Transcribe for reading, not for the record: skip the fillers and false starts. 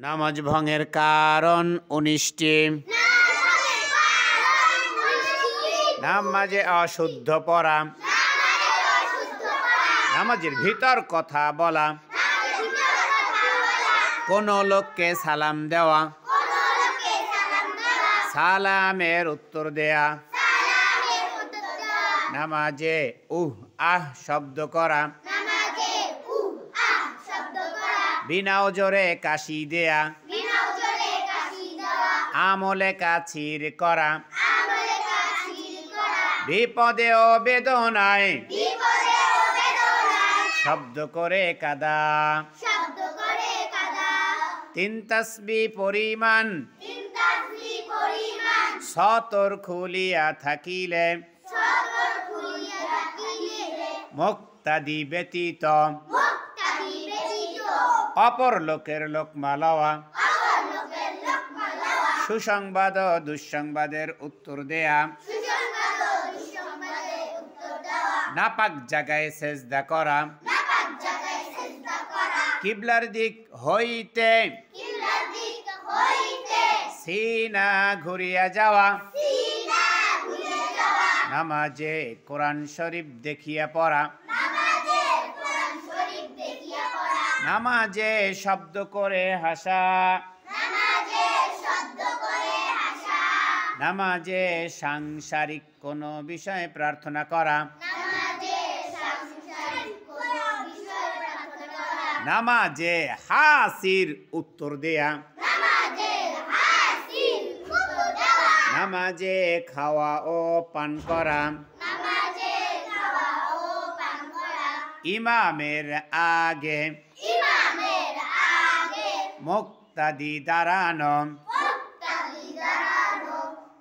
নামাজ ভঙ্গের কারণ 19টি। নামাজে অশুদ্ধ পড়া, নামাজের ভিতর কথা বলা, কোন লোককে সালাম দেওয়া, সালামের উত্তর দেয়া, নামাজে আহ শব্দ করা, বিনা ওজরে কাশি দেয়া, আমলে কাছির করা, বিপদে ও বেদনায় শব্দ করে কাদা, 3 তাসবিহ পরিমাণ সতর খুলিয়া থাকিলে মুক্তাদি ব্যতীত অপর লোকের লোকমা লওয়া, সুসংবাদ ও দুঃসংবাদের উত্তর দেয়া, নাপাক জায়গায় সেজদা করা, কিবলার দিক হইতে সিনা ঘুরিয়া যাওয়া, নামাজে কোরআন শরীফ দেখিয়া পড়া, নামাজে শব্দ করে হাসা, নামাজে সাংসারিক কোন বিষয়ে প্রার্থনা করা, নামাজে হাসির উত্তর দেয়া, নামাজে খাওয়া ও পান করা, ইমামের আগে মুক্তাদি দাঁড়ানো,